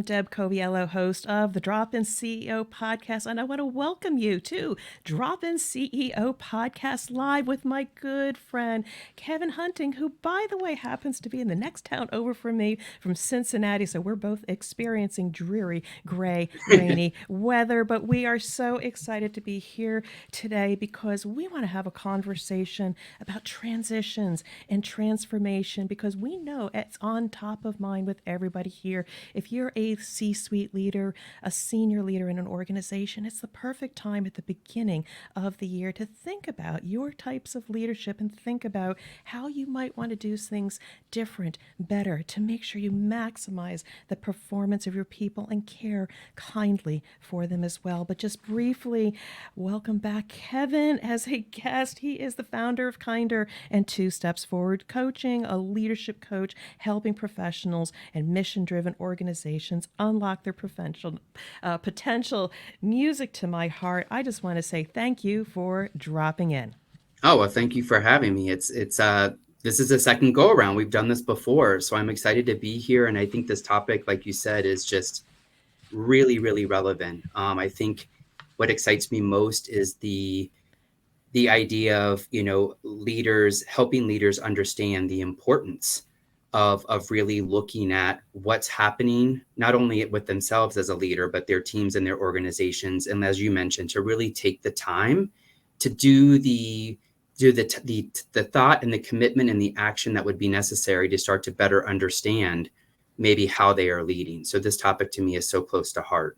Deb Coviello, host of the Drop-In CEO podcast, and I want to welcome you to Drop-In CEO podcast live with my good friend Kevin Hunting, who, by the way, happens to be in the next town over from me from Cincinnati. So we're both experiencing dreary, gray, rainy weather, but we are so excited to be here today because we want to have a conversation about transitions and transformation because we know it's on top of mind with everybody here. If you're a C-suite leader, a senior leader in an organization, it's the perfect time at the beginning of the year to think about your types of leadership and think about how you might want to do things different, better, to make sure you maximize the performance of your people and care kindly for them as well. But just briefly, welcome back Kevin as a guest. He is the founder of Kinder and Two Steps Forward Coaching, a leadership coach helping professionals and mission-driven organizations unlock their potential. Music to my heart. I just want to say thank you for dropping in. Oh, well, thank you for having me. This is a second go around. We've done this before, so I'm excited to be here. And I think this topic, like you said, is just really, really relevant. I think what excites me most is the idea of, helping leaders understand the importance of really looking at what's happening, not only with themselves as a leader, but their teams and their organizations. And as you mentioned, to really take the time to do the thought and the commitment and the action that would be necessary to start to better understand maybe how they are leading. So this topic to me is so close to heart.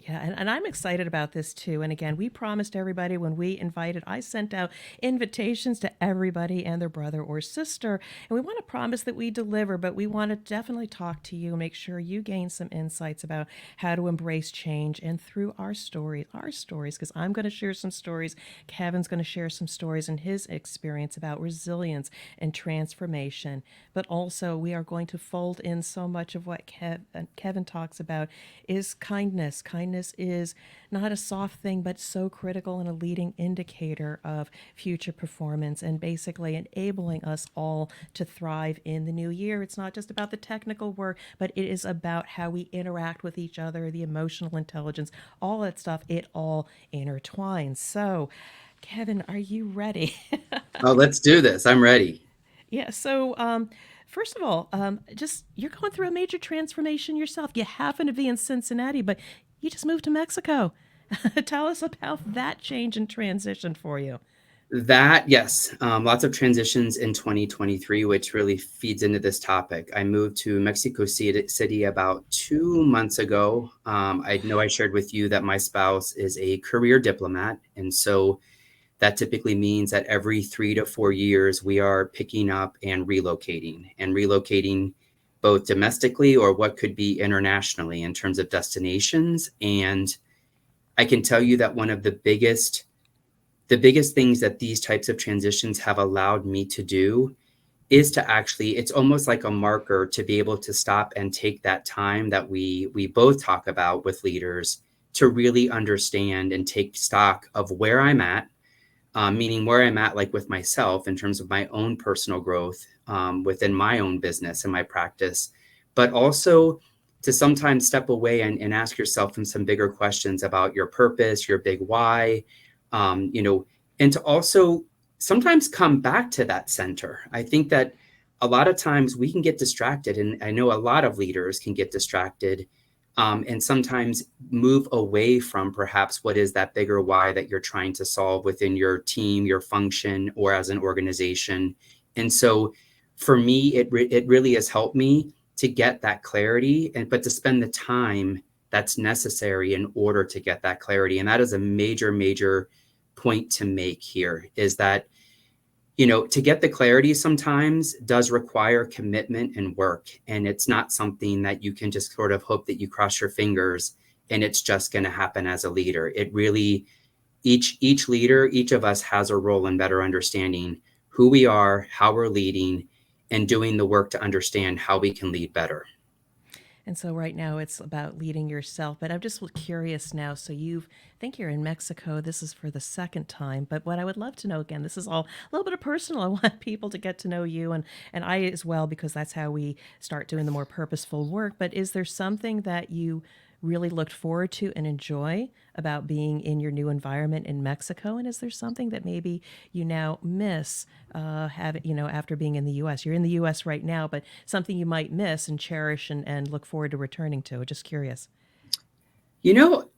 Yeah, and I'm excited about this too. And again, we promised everybody when we invited, I sent out invitations to everybody and their brother or sister. And we want to promise that we deliver, but we want to definitely talk to you, make sure you gain some insights about how to embrace change. And through our stories, because I'm going to share some stories, Kevin's going to share some stories in his experience about resilience and transformation. But also, we are going to fold in so much of what Kevin talks about is kindness. Kindness is not a soft thing, but so critical and a leading indicator of future performance and basically enabling us all to thrive in the new year. It's not just about the technical work, but it is about how we interact with each other, the emotional intelligence, all that stuff. It all intertwines. So, Kevin, are you ready? Oh, let's do this. I'm ready. Yeah. So, first of all, just you're going through a major transformation yourself. You happen to be in Cincinnati, but you just moved to Mexico. Tell us about that change and transition for you. Yes, lots of transitions in 2023, which really feeds into this topic. I moved to Mexico City about 2 months ago. I know I shared with you that my spouse is a career diplomat. And so that typically means that every 3 to 4 years, we are picking up and relocating both domestically or what could be internationally in terms of destinations. And I can tell you that one of the biggest things that these types of transitions have allowed me to do is to actually, it's almost like a marker to be able to stop and take that time that we both talk about with leaders to really understand and take stock of where I'm at, meaning where I'm at, like with myself in terms of my own personal growth within my own business and my practice, but also to sometimes step away and ask yourself some bigger questions about your purpose, your big why, and to also sometimes come back to that center. I think that a lot of times we can get distracted, and I know a lot of leaders can get distracted and sometimes move away from perhaps what is that bigger why that you're trying to solve within your team, your function, or as an organization. And so for me, it really has helped me to get that clarity, but to spend the time that's necessary in order to get that clarity. And that is a major, major point to make here, is that to get the clarity sometimes does require commitment and work. And it's not something that you can just sort of hope that you cross your fingers and it's just going to happen as a leader. It really, each leader, each of us has a role in better understanding who we are, how we're leading, and doing the work to understand how we can lead better. And so right now it's about leading yourself. But I'm just curious now. So I think you're in Mexico. This is for the second time. But what I would love to know again, this is all a little bit of personal. I want people to get to know you and I as well, because that's how we start doing the more purposeful work. But is there something that you really looked forward to and enjoy about being in your new environment in Mexico? And is there something that maybe you now miss having, after being in the U.S.? You're in the U.S. right now, but something you might miss and cherish and look forward to returning to. Just curious. You know,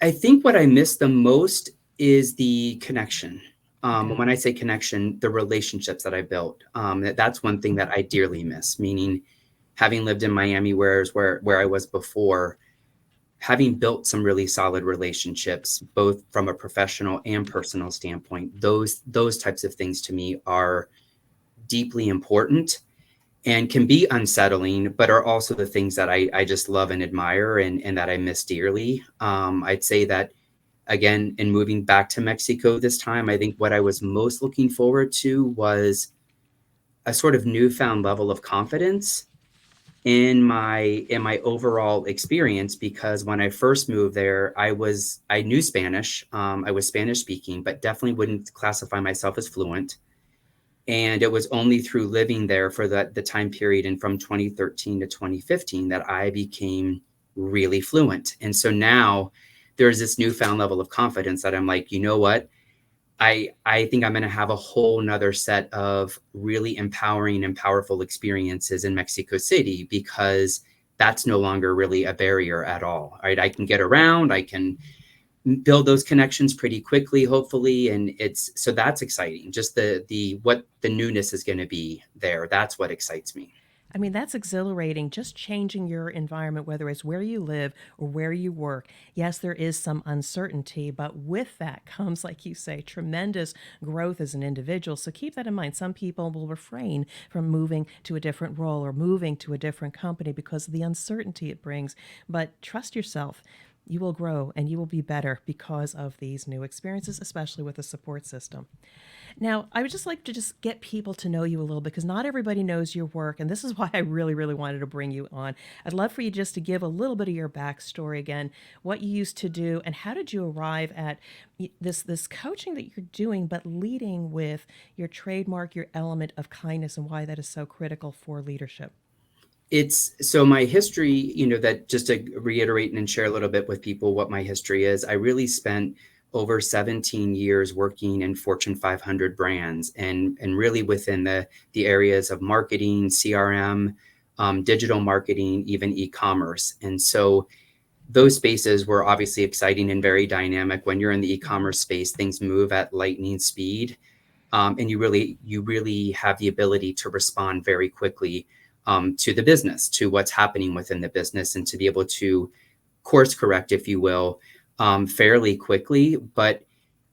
I think what I miss the most is the connection. Okay. When I say connection, the relationships that I built. That's one thing that I dearly miss. Meaning, having lived in Miami, where I was before, having built some really solid relationships, both from a professional and personal standpoint. Those types of things to me are deeply important and can be unsettling, but are also the things that I just love and admire and that I miss dearly. I'd say that again, in moving back to Mexico this time, I think what I was most looking forward to was a sort of newfound level of confidence in my overall experience, because when I first moved there, I knew Spanish. I was Spanish speaking, but definitely wouldn't classify myself as fluent. And it was only through living there for the time period and from 2013 to 2015 that I became really fluent. And so now there's this newfound level of confidence that I'm like, you know what? I think I'm going to have a whole nother set of really empowering and powerful experiences in Mexico City, because that's no longer really a barrier at all. Right. I can get around, I can build those connections pretty quickly, hopefully. And so that's exciting. Just what the newness is going to be there. That's what excites me. I mean, that's exhilarating. Just changing your environment, whether it's where you live or where you work. Yes, there is some uncertainty, but with that comes, like you say, tremendous growth as an individual. So keep that in mind. Some people will refrain from moving to a different role or moving to a different company because of the uncertainty it brings. But trust yourself. You will grow and you will be better because of these new experiences, especially with a support system. Now, I would just like to just get people to know you a little bit because not everybody knows your work, and this is why I really, really wanted to bring you on. I'd love for you just to give a little bit of your backstory again, what you used to do, and how did you arrive at this coaching that you're doing, but leading with your trademark, your element of kindness, and why that is so critical for leadership. It's so my history, that just to reiterate and share a little bit with people what my history is. I really spent over 17 years working in Fortune 500 brands and really within the areas of marketing, CRM, digital marketing, even e-commerce. And so those spaces were obviously exciting and very dynamic. When you're in the e-commerce space, things move at lightning speed. And you really have the ability to respond very quickly to the business, to what's happening within the business, and to be able to course correct, if you will, fairly quickly. But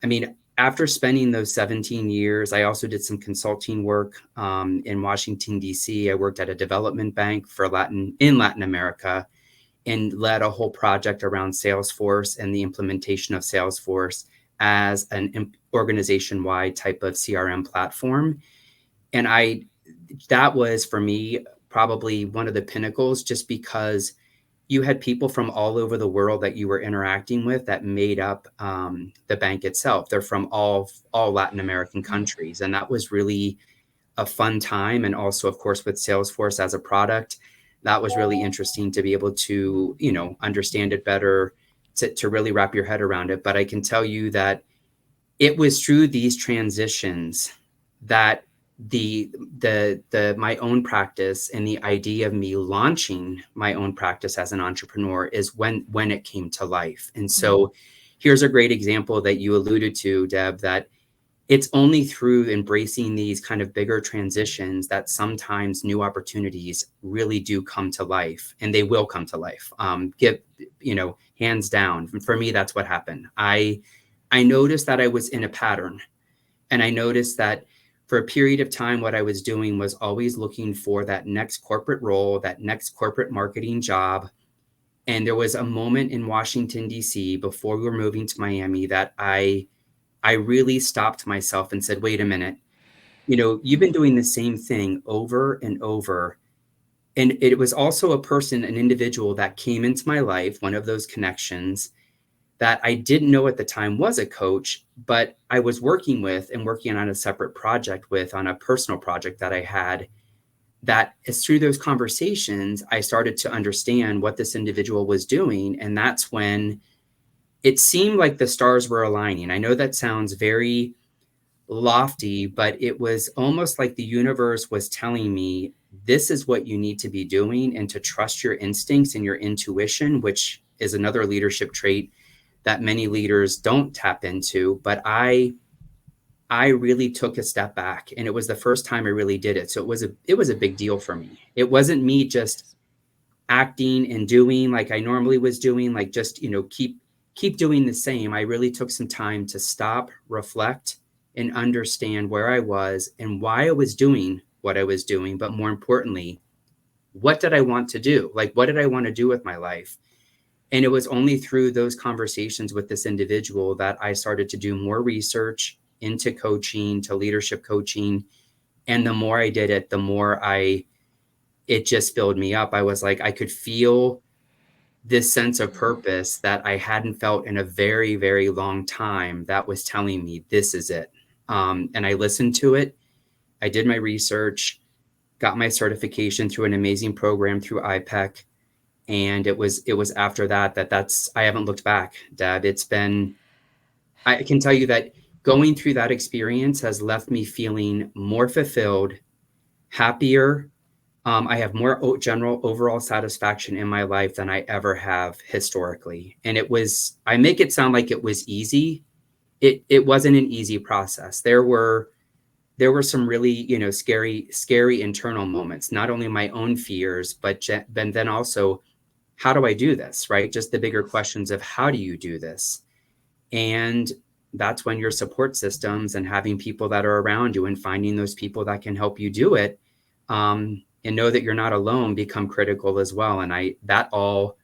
I mean, after spending those 17 years, I also did some consulting work in Washington, D.C. I worked at a development bank in Latin America and led a whole project around Salesforce and the implementation of Salesforce as an organization-wide type of CRM platform. And that was for me probably one of the pinnacles, just because you had people from all over the world that you were interacting with that made up the bank itself. They're from all Latin American countries, and that was really a fun time. And also, of course, with Salesforce as a product, that was really interesting to be able to understand it better, to really wrap your head around it. But I can tell you that it was through these transitions that the my own practice and the idea of me launching my own practice as an entrepreneur is when it came to life. And so here's a great example that you alluded to, Deb, that it's only through embracing these kind of bigger transitions that sometimes new opportunities really do come to life, and they will come to life. Hands down. For me, that's what happened. I noticed that I was in a pattern, and I noticed that for a period of time, what I was doing was always looking for that next corporate role, that next corporate marketing job. And there was a moment in Washington, D.C., before we were moving to Miami, that I really stopped myself and said, wait a minute, you've been doing the same thing over and over. And it was also a person, an individual that came into my life, one of those connections that I didn't know at the time was a coach, but I was working with and working on a separate project with, on a personal project that I had. That is through those conversations, I started to understand what this individual was doing. And that's when it seemed like the stars were aligning. I know that sounds very lofty, but it was almost like the universe was telling me, this is what you need to be doing, and to trust your instincts and your intuition, which is another leadership trait that many leaders don't tap into. But I really took a step back, and it was the first time I really did it. So it was a big deal for me. It wasn't me It just is. acting and doing like I normally was doing, like just, keep doing the same. I really took some time to stop, reflect, and understand where I was and why I was doing what I was doing. But more importantly, what did I want to do? Like, what did I want to do with my life? And it was only through those conversations with this individual that I started to do more research into coaching, to leadership coaching. And the more I did it, the more it just filled me up. I was like, I could feel this sense of purpose that I hadn't felt in a very, very long time, that was telling me this is it. And I listened to it. I did my research, got my certification through an amazing program through IPEC. And it was after that's I haven't looked back, Deb. I can tell you that going through that experience has left me feeling more fulfilled, happier. I have more general overall satisfaction in my life than I ever have historically. And I make it sound like it was easy. It wasn't an easy process. There were some really, scary internal moments, not only my own fears, but then also, how do I do this? Right? Just the bigger questions of, how do you do this? And that's when your support systems and having people that are around you and finding those people that can help you do it, and know that you're not alone, become critical as well. And that all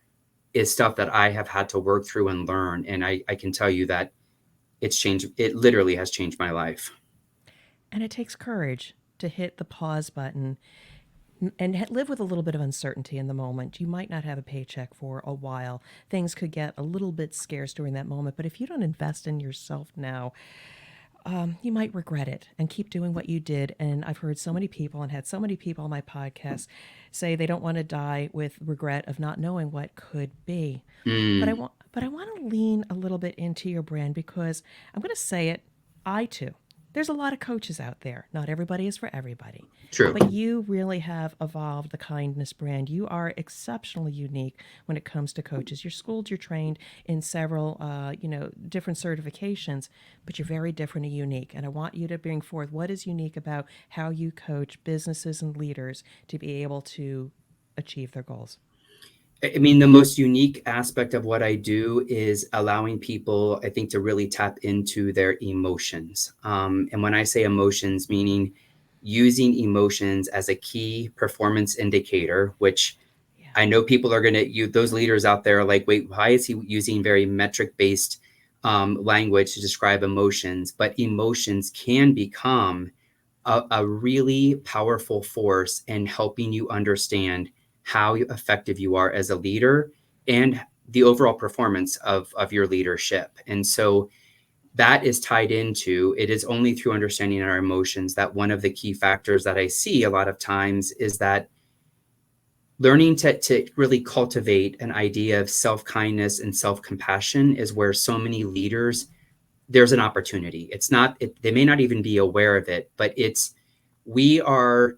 is stuff that I have had to work through and learn. And I can tell you that it literally has changed my life. And it takes courage to hit the pause button and live with a little bit of uncertainty in the moment. You might not have a paycheck for a while. Things could get a little bit scarce during that moment. But if you don't invest in yourself now, you might regret it, and keep doing what you did. And I've heard so many people and had so many people on my podcast say they don't want to die with regret of not knowing what could be. Mm, But I want to lean a little bit into your brand, because I'm going to say it, I too. There's a lot of coaches out there. Not everybody is for everybody. true. But you really have evolved the kindness brand. You are exceptionally unique when it comes to coaches. You're schooled, you're trained in several, different certifications, but you're very different and unique. And I want you to bring forth what is unique about how you coach businesses and leaders to be able to achieve their goals. I mean, the most unique aspect of what I do is allowing people, I think, to really tap into their emotions. And when I say emotions, meaning using emotions as a key performance indicator, which Yeah. I know people are going to use, those leaders out there are like, wait, why is he using very metric based language to describe emotions? But emotions can become a really powerful force in helping you understand how effective you are as a leader, and the overall performance of your leadership. And so that is tied into, it is only through understanding our emotions that one of the key factors that I see a lot of times is that learning to really cultivate an idea of self-kindness and self-compassion is where so many leaders, there's an opportunity. It's not, they may not even be aware of it, but we are,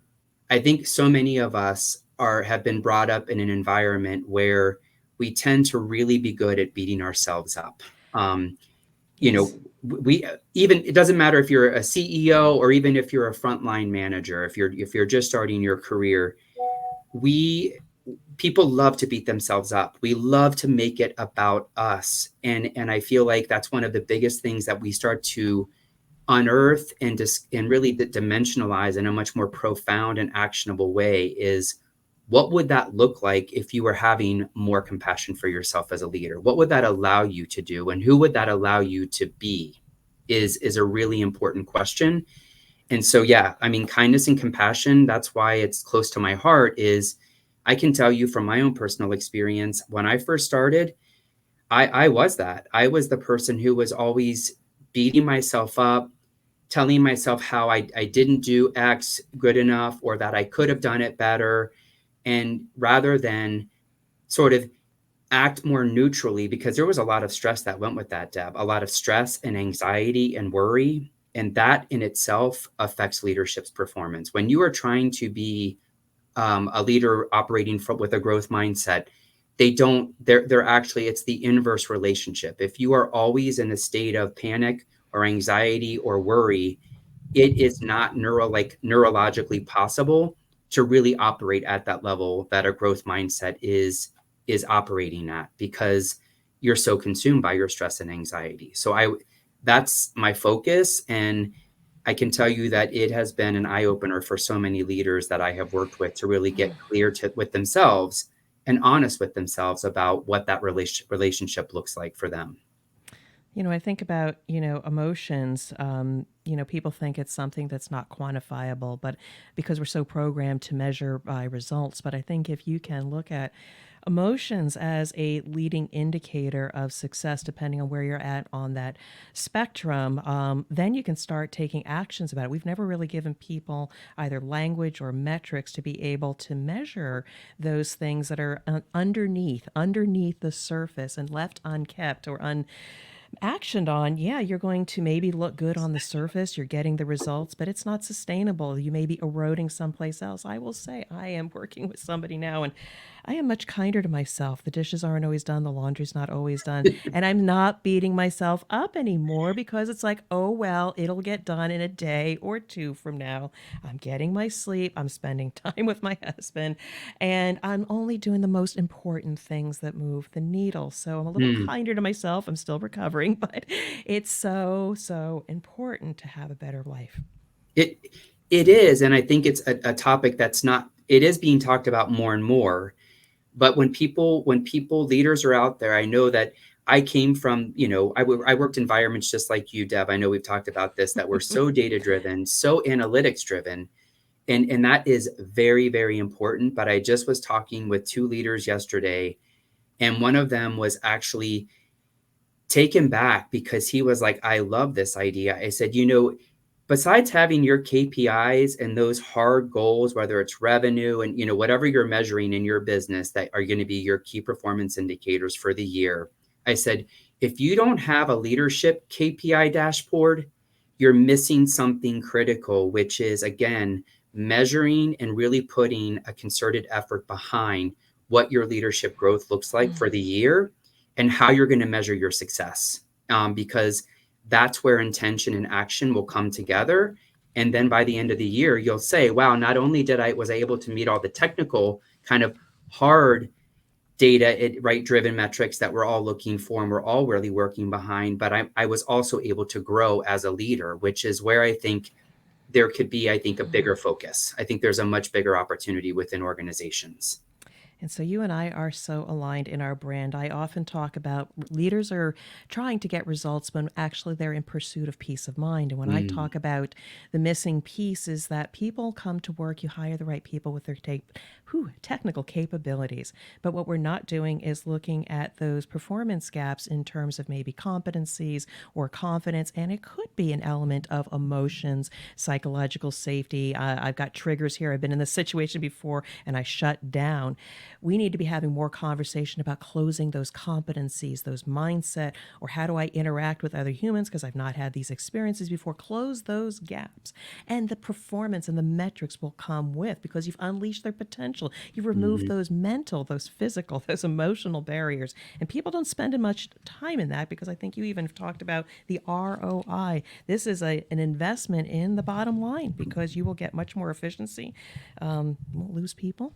I think so many of us have been brought up in an environment where we tend to really be good at beating ourselves up. Um, you know, Yes. we even, it doesn't matter if you're a CEO or even if you're a frontline manager, if you're just starting your career, we people love to beat themselves up. We love to make it about us. And I feel like that's one of the biggest things that we start to unearth and really dimensionalize in a much more profound and actionable way is, what would that look like if you were having more compassion for yourself as a leader? What would that allow you to do, and who would that allow you to be? Is a really important question. And so, yeah, I mean, kindness and compassion, that's why it's close to my heart, is I can tell you from my own personal experience, when I first started, I was that. I was the person who was always beating myself up, telling myself how I didn't do X good enough or that I could have done it better. And rather than sort of act more neutrally, because there was a lot of stress that went with that, Deb, a lot of stress and anxiety and worry. And that in itself affects leadership's performance. When you are trying to be a leader operating with a growth mindset, they're actually, it's the inverse relationship. If you are always in a state of panic or anxiety or worry, it is not neurologically possible to really operate at that level that a growth mindset is operating at, because you're so consumed by your stress and anxiety. So that's my focus. And I can tell you that it has been an eye opener for so many leaders that I have worked with to really get clear with themselves and honest with themselves about what that relationship looks like for them. I think about, emotions. People think it's something that's not quantifiable, but because we're so programmed to measure by results. But I think if you can look at emotions as a leading indicator of success, depending on where you're at on that spectrum, then you can start taking actions about it. We've never really given people either language or metrics to be able to measure those things that are underneath the surface and left unkept or actioned on. Yeah, you're going to maybe look good on the surface, you're getting the results, but it's not sustainable. You may be eroding someplace else. I will say, I am working with somebody now, and I am much kinder to myself. The dishes aren't always done, the laundry's not always done, and I'm not beating myself up anymore because it's like, oh, well, it'll get done in a day or two from now. I'm getting my sleep, I'm spending time with my husband, and I'm only doing the most important things that move the needle. So I'm a little Mm. kinder to myself. I'm still recovering, but it's so, so important to have a better life. It it is, and I think it's a topic that's not. It is being talked about more and more. But when people leaders are out there, I know that I came from, I worked environments just like you, Deb. I know we've talked about this, that we're so data driven, so analytics driven, and that is very, very important. But I just was talking with two leaders yesterday, and one of them was actually taken back because he was like, I love this idea. I said, besides having your KPIs and those hard goals, whether it's revenue and whatever you're measuring in your business that are going to be your key performance indicators for the year, I said, if you don't have a leadership KPI dashboard, you're missing something critical, which is, again, measuring and really putting a concerted effort behind what your leadership growth looks like for the year and how you're going to measure your success. Because that's where intention and action will come together. And then by the end of the year, you'll say, wow, not only was I able to meet all the technical kind of hard data, right, driven metrics that we're all looking for and we're all really working behind, but I was also able to grow as a leader, which is where I think there could be, I think, a bigger focus. I think there's a much bigger opportunity within organizations. And so you and I are so aligned in our brand. I often talk about leaders are trying to get results when actually they're in pursuit of peace of mind. And when I Mm. talk about the missing piece is that people come to work, you hire the right people with their technical capabilities. But what we're not doing is looking at those performance gaps in terms of maybe competencies or confidence. And it could be an element of emotions, psychological safety. I've got triggers here. I've been in this situation before and I shut down. We need to be having more conversation about closing those competencies, those mindset, or how do I interact with other humans because I've not had these experiences before. Close those gaps. And the performance and the metrics will come with because you've unleashed their potential. You've removed Mhm. those mental, those physical, those emotional barriers. And people don't spend as much time in that because I think you even talked about the ROI. This is an investment in the bottom line because you will get much more efficiency. You won't lose people.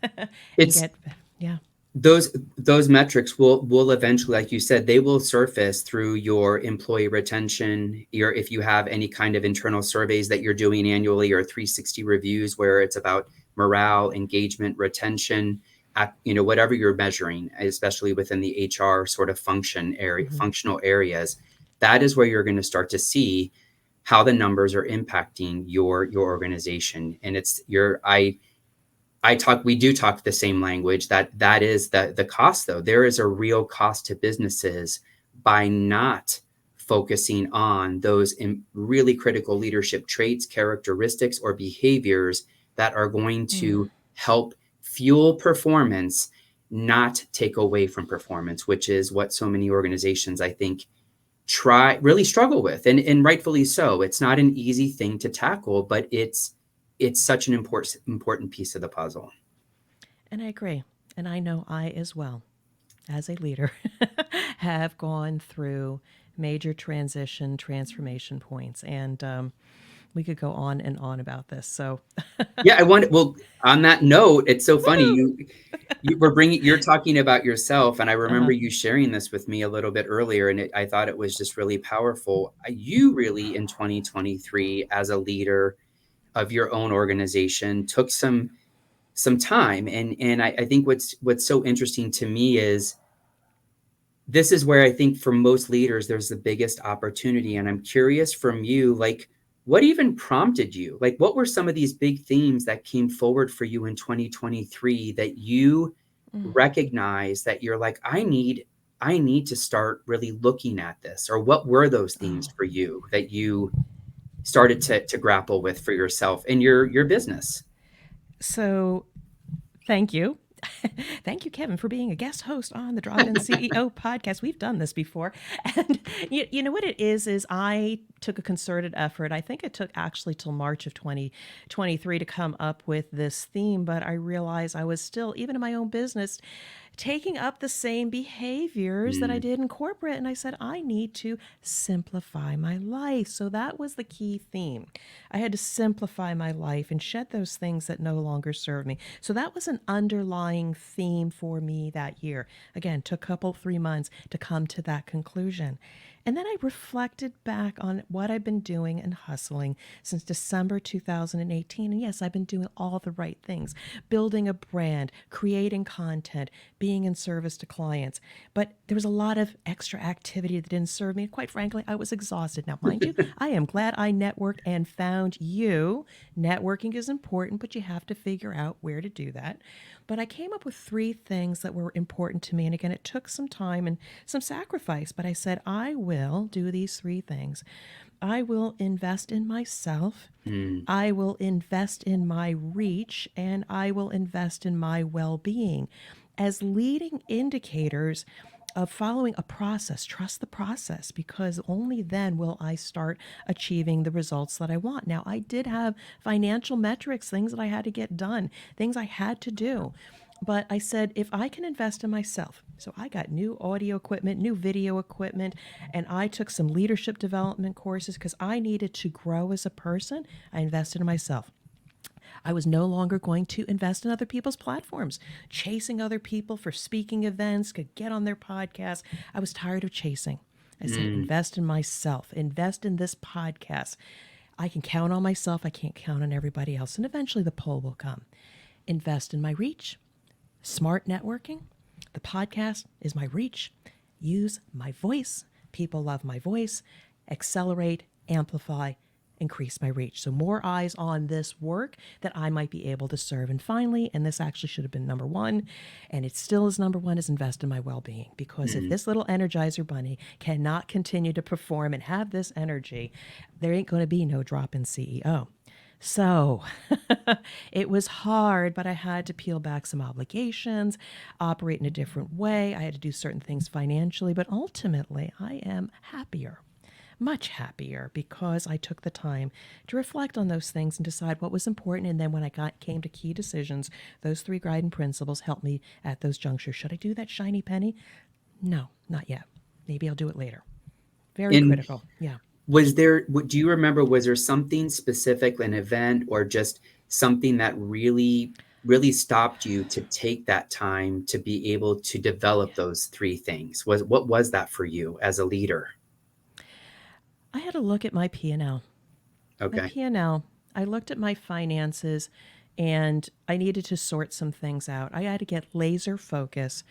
And It's get, yeah. those metrics will eventually, like you said, they will surface through your employee retention, your, if you have any kind of internal surveys that you're doing annually or 360 reviews where it's about morale, engagement, retention, whatever you're measuring, especially within the HR sort of Mm-hmm. functional areas. That is where you're going to start to see how the numbers are impacting your organization. And it's your I we do talk the same language. That is the cost, though. There is a real cost to businesses by not focusing on those really critical leadership traits, characteristics, or behaviors that are going Mm. to help fuel performance, not take away from performance, which is what so many organizations, I think, really struggle with, and rightfully so. It's not an easy thing to tackle, but it's such an important piece of the puzzle. And I agree. And I know I, as well, as a leader, have gone through major transformation points. And we could go on and on about this. So, Yeah, I want. Well, on that note, it's so funny. woo! You're talking about yourself, and I remember Uh-huh. you sharing this with me a little bit earlier, and I thought it was just really powerful. You really, in 2023, as a leader of your own organization, took some time, and I think what's so interesting to me is this is where I think for most leaders, there's the biggest opportunity. And I'm curious from you, like, what even prompted you? Like, what were some of these big themes that came forward for you in 2023 that you Mm. recognize that you're like, I need to start really looking at this? Or what were those themes Oh. for you that you started to grapple with for yourself and your business? So, thank you. Thank you, Kevin, for being a guest host on the Drop In CEO podcast. We've done this before. And you know what it is I took a concerted effort. I think it took actually till March of 2023 to come up with this theme, but I realized I was still, even in my own business, taking up the same behaviors that I Mm, did in corporate. And I said, I need to simplify my life. So that was the key theme. I had to simplify my life and shed those things that no longer serve me. So that was an underlying theme for me that year. Again, took a couple, 3 months to come to that conclusion. And then I reflected back on what I've been doing and hustling since December 2018. And yes, I've been doing all the right things, building a brand, creating content, being in service to clients. But there was a lot of extra activity that didn't serve me. And quite frankly, I was exhausted. Now, mind you, I am glad I networked and found you. Networking is important, but you have to figure out where to do that. But I came up with 3 things that were important to me. And again, it took some time and some sacrifice, but I said, I will do these 3 things. I will invest in myself. mm, I will invest in my reach, and I will invest in my well being as leading indicators of following a process. Trust the process, because only then will I start achieving the results that I want. Now, I did have financial metrics, things that I had to get done, things I had to do. But I said, if I can invest in myself, so I got new audio equipment, new video equipment, and I took some leadership development courses because I needed to grow as a person. I invested in myself. I was no longer going to invest in other people's platforms, chasing other people for speaking events, could get on their podcast. I was tired of chasing. I said, mm, invest in myself, invest in this podcast. I can count on myself. I can't count on everybody else. And eventually the pull will come. Invest in my reach, smart networking. The podcast is my reach. Use my voice. People love my voice. Accelerate, amplify, increase my reach. So more eyes on this work that I might be able to serve. And finally, and this actually should have been number 1, and it still is number 1, is invest in my well-being. Because if mm. this little Energizer bunny cannot continue to perform and have this energy, there ain't going to be no drop in CEO. So it was hard, but I had to peel back some obligations, operate in a different way. I had to do certain things financially, but ultimately I am happier, much happier, because I took the time to reflect on those things and decide what was important. And then when came to key decisions, those 3 guiding principles helped me at those junctures. Should I do that shiny penny? No, not yet. Maybe I'll do it later. Very And critical. Yeah. do you remember, was there something specific, an event or just something that really stopped you to take that time to be able to develop those 3 things? What was that for you as a leader? I had to look at my P&L. My Okay. P&L. I looked at my finances and I needed to sort some things out. I had to get laser focus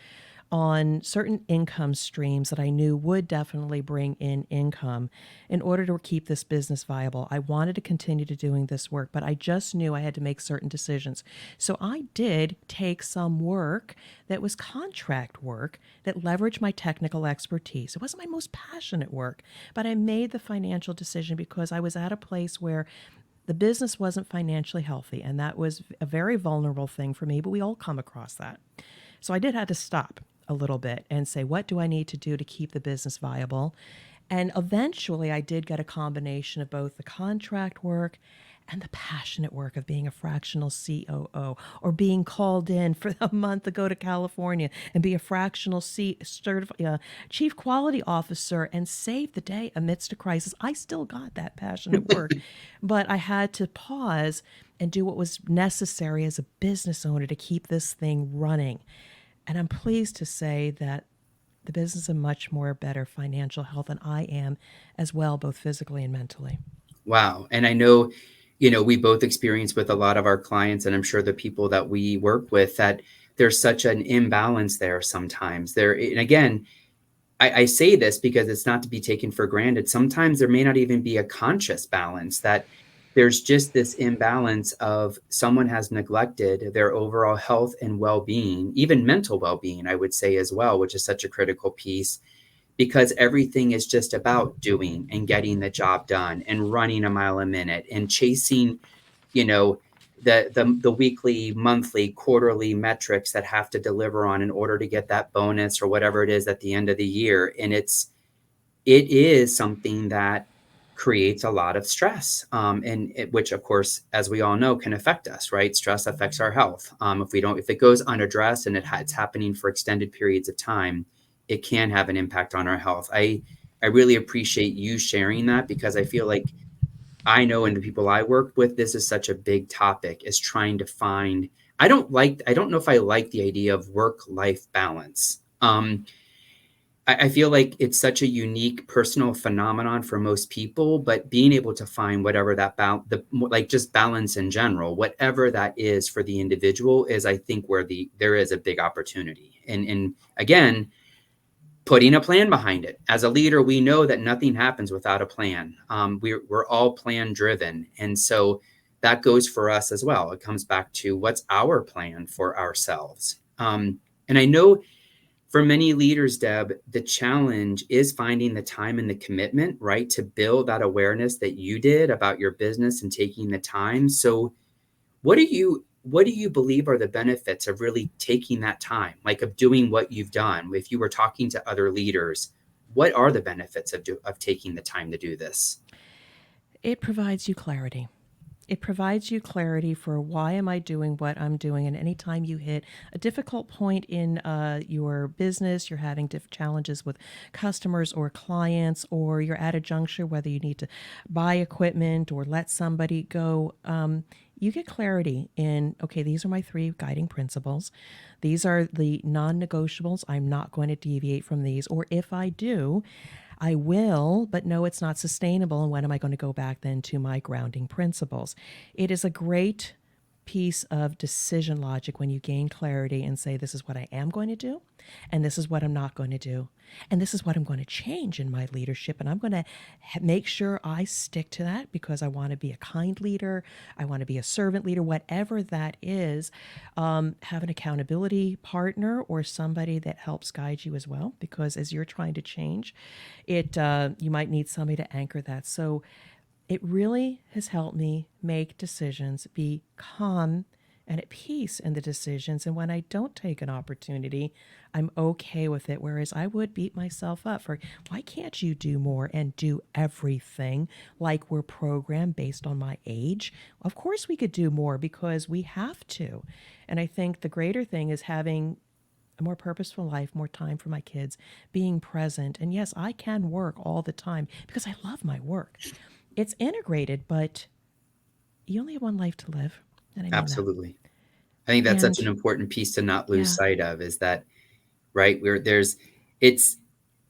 on certain income streams that I knew would definitely bring in income in order to keep this business viable. I wanted to continue to doing this work, but I just knew I had to make certain decisions. So I did take some work that was contract work that leveraged my technical expertise. It wasn't my most passionate work, but I made the financial decision because I was at a place where the business wasn't financially healthy, and that was a very vulnerable thing for me, but we all come across that. So I did have to stop a little bit and say, what do I need to do to keep the business viable? And eventually I did get a combination of both the contract work and the passionate work of being a fractional COO, or being called in for a month to go to California and be a fractional chief quality officer and save the day amidst a crisis. I still got that passionate work, but I had to pause and do what was necessary as a business owner to keep this thing running. And I'm pleased to say that the business is in much more better financial health than I am as well, both physically and mentally. Wow. And I know, we both experience with a lot of our clients, and I'm sure the people that we work with, that there's such an imbalance there sometimes. And again, I say this because it's not to be taken for granted. Sometimes there may not even be a conscious balance, that there's just this imbalance of someone has neglected their overall health and well-being, even mental well-being, I would say as well, which is such a critical piece, because everything is just about doing and getting the job done and running a mile a minute and chasing, you know, the weekly, monthly, quarterly metrics that have to deliver on in order to get that bonus or whatever it is at the end of the year. And it is something that creates a lot of stress, which of course, as we all know, can affect us, right? Stress affects our health. If it goes unaddressed and it's happening for extended periods of time, it can have an impact on our health. I really appreciate you sharing that, because I feel like I know, and the people I work with, this is such a big topic, is trying to find. I don't know if I like the idea of work-life balance. I feel like it's such a unique personal phenomenon for most people, but being able to find whatever just balance in general, whatever that is for the individual, is, I think, where there is a big opportunity. And again, putting a plan behind it. As a leader, we know that nothing happens without a plan. We're all plan driven. And so that goes for us as well. It comes back to, what's our plan for ourselves? And I know for many leaders, Deb, the challenge is finding the time and the commitment, right, to build that awareness that you did about your business and taking the time. So what do you believe are the benefits of really taking that time, like of doing what you've done? If you were talking to other leaders, what are the benefits of taking the time to do this? It provides you clarity. It provides you clarity for, why am I doing what I'm doing? And anytime you hit a difficult point in your business, you're having challenges with customers or clients, or you're at a juncture whether you need to buy equipment or let somebody go, you get clarity in, okay, these are my three guiding principles. These are the non negotiables. I'm not going to deviate from these. Or if I do, I will, but no, it's not sustainable. And when am I going to go back then to my grounding principles? It is a great piece of decision logic when you gain clarity and say, this is what I am going to do, and this is what I'm not going to do, and this is what I'm going to change in my leadership. And I'm going to make sure I stick to that, because I want to be a kind leader. I want to be a servant leader, whatever that is. Have an accountability partner or somebody that helps guide you as well, because as you're trying to change it, you might need somebody to anchor that. So it really has helped me make decisions, be calm and at peace in the decisions. And when I don't take an opportunity, I'm okay with it. Whereas I would beat myself up for, why can't you do more and do everything like we're programmed based on my age? Of course we could do more, because we have to. And I think the greater thing is having a more purposeful life, more time for my kids, being present. And yes, I can work all the time because I love my work. It's integrated, but you only have one life to live. And I mean that. Absolutely. I think that's such an And important piece to not lose yeah, sight of, is that, right, it's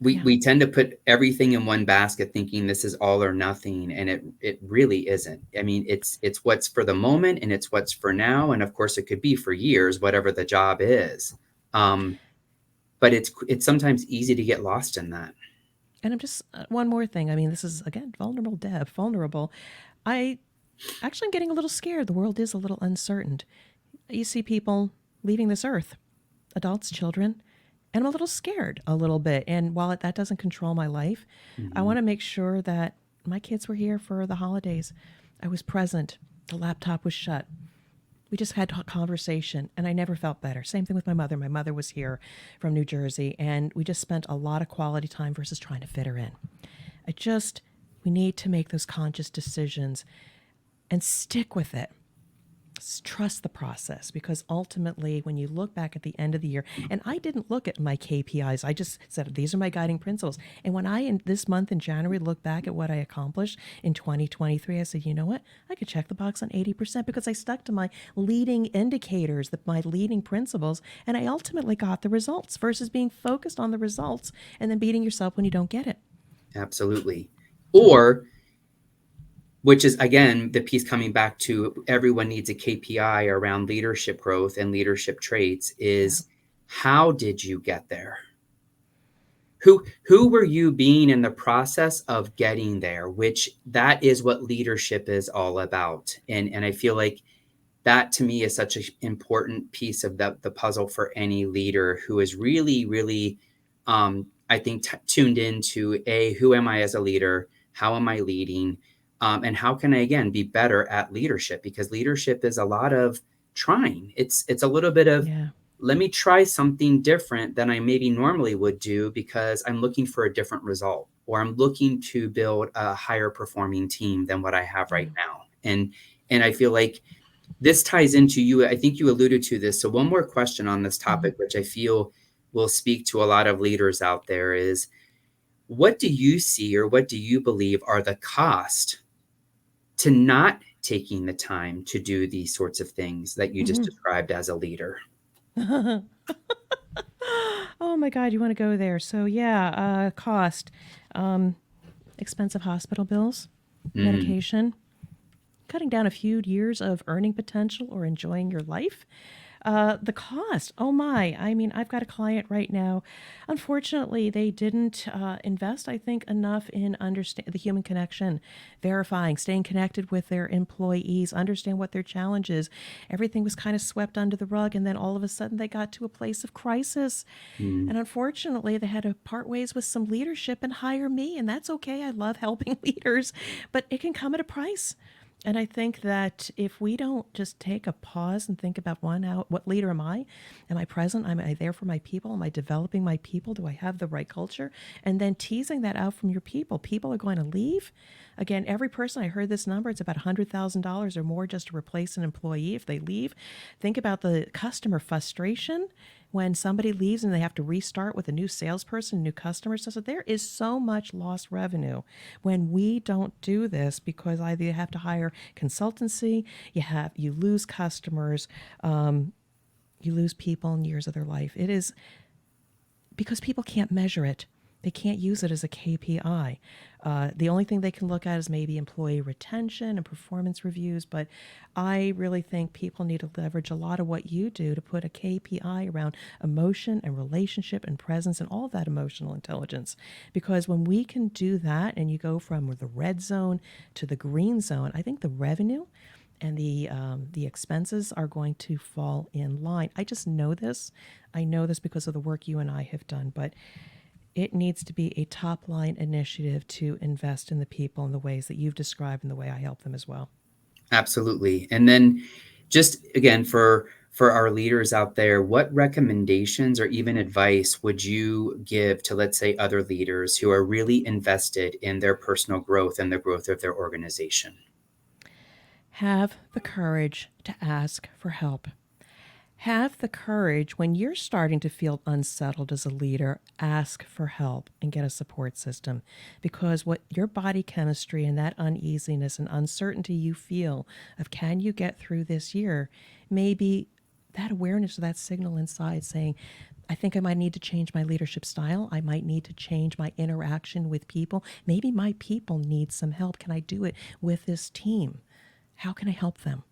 yeah. we tend to put everything in one basket, thinking this is all or nothing, and it really isn't. I mean, it's what's for the moment, and it's what's for now, and of course it could be for years, whatever the job is. um but it's sometimes easy to get lost in that. And I'm just, one more thing. I mean, this is, again, vulnerable Deb, vulnerable. I actually am getting a little scared. The world is a little uncertain. You see people leaving this earth, adults, children, and I'm a little scared a little bit. And while that doesn't control my life, I Hmm. want to make sure that my kids were here for the holidays. I was present. The laptop was shut. We just had a conversation, and I never felt better. Same thing with my mother. My mother was here from New Jersey, and we just spent a lot of quality time versus trying to fit her in. I just, we need to make those conscious decisions and stick with it. Trust the process, because ultimately when you look back at the end of the year, and I didn't look at my KPIs, I just said these are my guiding principles. And when I in this month in January look back at what I accomplished in 2023, I said, you know what, I could check the box on 80% because I stuck to my leading indicators, my leading principles, and I ultimately got the results versus being focused on the results and then beating yourself when you don't get it. Absolutely. So Or, which is again the piece coming back to everyone needs a KPI around leadership growth and leadership traits, yeah. is how did you get there? Who were you being in the process of getting there? Which that is what leadership is all about. And I feel like that to me is such an important piece of the puzzle for any leader who is really, really, I think, tuned into who am I as a leader? How am I leading? And how can I, again, be better at leadership? Because leadership is a lot of trying. It's a little bit of, Yeah. let me try something different than I maybe normally would do because I'm looking for a different result, or I'm looking to build a higher performing team than what I have Yeah. right now. And I feel like this ties into you. I think you alluded to this. So one more question on this Mm-hmm. topic, which I feel will speak to a lot of leaders out there, is what do you see or what do you believe are the cost to not taking the time to do these sorts of things that you just Mm-hmm. described as a leader? Oh my God, you want to go there? So yeah, cost, um, expensive hospital bills, Mm, medication, cutting down a few years of earning potential or enjoying your life. The cost, oh my. I mean, I've got a client right now. Unfortunately, they didn't invest, I think, enough in understand the human connection, verifying, staying connected with their employees, understand what their challenge is. Everything was kind of swept under the rug, and then all of a sudden they got to a place of crisis. mm, And unfortunately, they had to part ways with some leadership and hire me, and that's okay. I love helping leaders, but it can come at a price. And I think that if we don't just take a pause and think about one, how, what leader am I? Am I present? Am I there for my people? Am I developing my people? Do I have the right culture? And then teasing that out from your people. People are going to leave. Again, every person, I heard this number, it's about $100,000 or more just to replace an employee if they leave. Think about the customer frustration when somebody leaves and they have to restart with a new salesperson, new customers. So there is so much lost revenue when we don't do this, because either you have to hire consultancy, you lose customers, you lose people in years of their life. It is because people can't measure it. They can't use it as a KPI. The only thing they can look at is maybe employee retention and performance reviews. But I really think people need to leverage a lot of what you do to put a KPI around emotion and relationship and presence and all of that emotional intelligence. Because when we can do that and you go from the red zone to the green zone, I think the revenue and the expenses are going to fall in line. I just know this. I know this because of the work you and I have done, but it needs to be a top line initiative to invest in the people in the ways that you've described and the way I help them as well. absolutely. And then just again, for our leaders out there, what recommendations or even advice would you give to, let's say, other leaders who are really invested in their personal growth and the growth of their organization? Have the courage to ask for help. Have the courage when you're starting to feel unsettled as a leader, ask for help and get a support system. Because what your body chemistry and that uneasiness and uncertainty you feel of can you get through this year, maybe that awareness of that signal inside saying, I think I might need to change my leadership style. I might need to change my interaction with people. Maybe my people need some help. Can I do it with this team? How can I help them?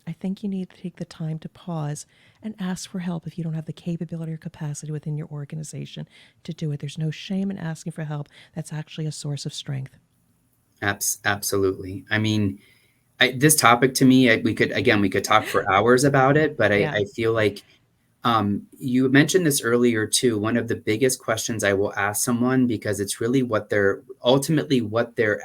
I think you need to take the time to pause and ask for help if you don't have the capability or capacity within your organization to do it. There's no shame in asking for help. That's actually a source of strength. Absolutely. I mean, this topic to me, we could talk for hours about it, but Yeah. I feel like you mentioned this earlier too. One of the biggest questions I will ask someone, because it's really what they're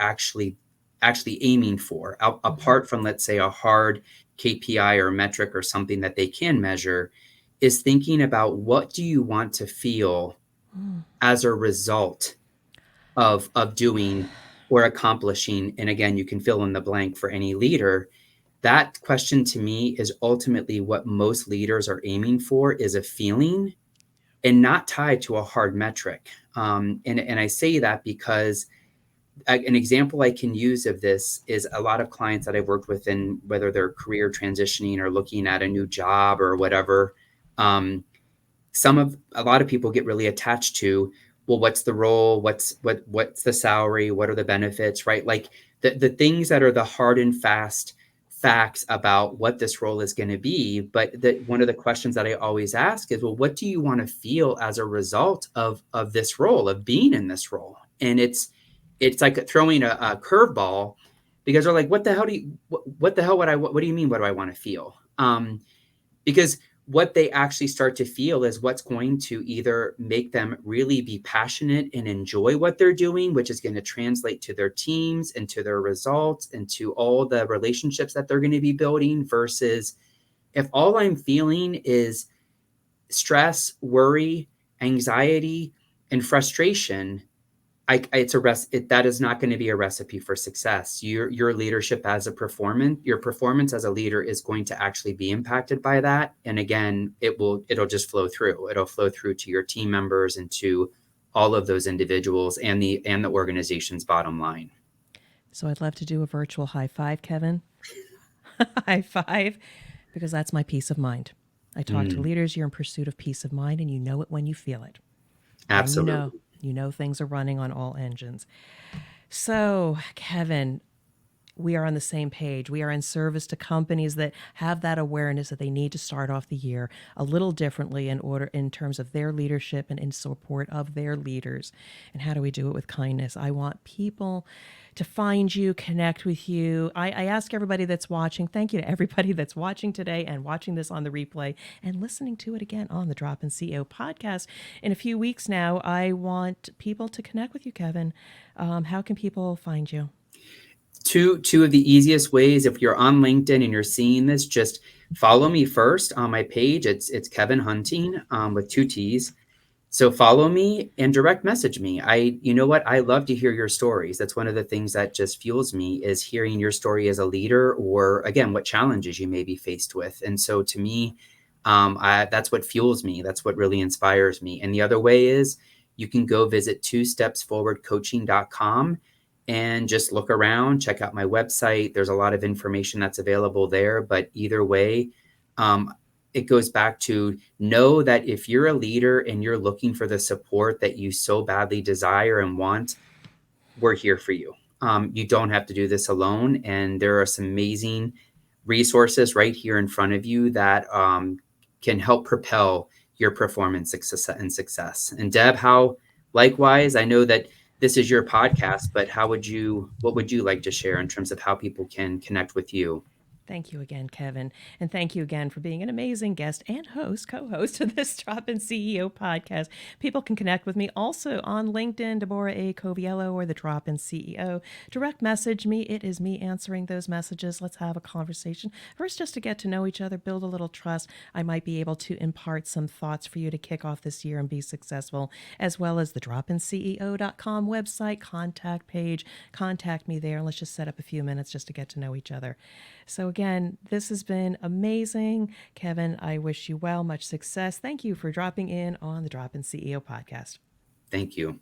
actually aiming for, Mm-hmm. apart from, let's say, a hard KPI or metric or something that they can measure, is thinking about what do you want to feel Mm. as a result of doing or accomplishing. And again, you can fill in the blank for any leader. That question to me is ultimately what most leaders are aiming for, is a feeling, and not tied to a hard metric. And I say that because an example I can use of this is a lot of clients that I've worked with, in whether they're career transitioning or looking at a new job or whatever. Um, a lot of people get really attached to, well, what's the role, what's the salary, what are the benefits, right? Like the things that are the hard and fast facts about what this role is going to be. But one of the questions that I always ask is, well, what do you want to feel as a result of this role, of being in this role? And it's like throwing a curveball, because they're like, what the hell what do you mean, what do I want to feel? Because what they actually start to feel is what's going to either make them really be passionate and enjoy what they're doing, which is going to translate to their teams and to their results and to all the relationships that they're going to be building, versus if all I'm feeling is stress, worry, anxiety, and frustration, that is not going to be a recipe for success. Your leadership as a performance, your performance as a leader is going to actually be impacted by that. And again, it'll just flow through. It'll flow through to your team members and to all of those individuals and the organization's bottom line. So I'd love to do a virtual high five, Kevin. High five, because that's my peace of mind. I talk to Mm, leaders, you're in pursuit of peace of mind, and you know it when you feel it. Then absolutely. you know things are running on all engines. So, Kevin, we are on the same page. We are in service to companies that have that awareness that they need to start off the year a little differently in terms of their leadership and in support of their leaders. And how do we do it with kindness? I want people to find you, connect with you. I ask everybody that's watching, thank you to everybody that's watching today and watching this on the replay and listening to it again on the Drop In CEO podcast. In a few weeks now, I want people to connect with you, Kevin. How can people find you? Two of the easiest ways, if you're on LinkedIn and you're seeing this, just follow me first on my page. It's Kevin Hunting, with two T's. So follow me and direct message me. You know what? I love to hear your stories. That's one of the things that just fuels me, is hearing your story as a leader, or again, what challenges you may be faced with. And so to me, that's what fuels me. That's what really inspires me. And the other way is, you can go visit twostepsforwardcoaching.com and just look around, check out my website. There's a lot of information that's available there. But either way, um, it goes back to, know that if you're a leader and you're looking for the support that you so badly desire and want, we're here for you. You don't have to do this alone. And there are some amazing resources right here in front of you that can help propel your performance success. And Deb, how, likewise, I know that this is your podcast, but what would you like to share in terms of how people can connect with you? Thank you again, Kevin. And thank you again for being an amazing guest and co host of this Drop In CEO podcast. People can connect with me also on LinkedIn, Deborah A. Coviello, or the Drop In CEO. Direct message me. It is me answering those messages. Let's have a conversation. First, just to get to know each other, build a little trust. I might be able to impart some thoughts for you to kick off this year and be successful, as well as the dropinceo.com website, contact page. Contact me there, and let's just set up a few minutes just to get to know each other. So, again, this has been amazing. Kevin, I wish you well, much success. Thank you for dropping in on the Drop In CEO podcast. Thank you.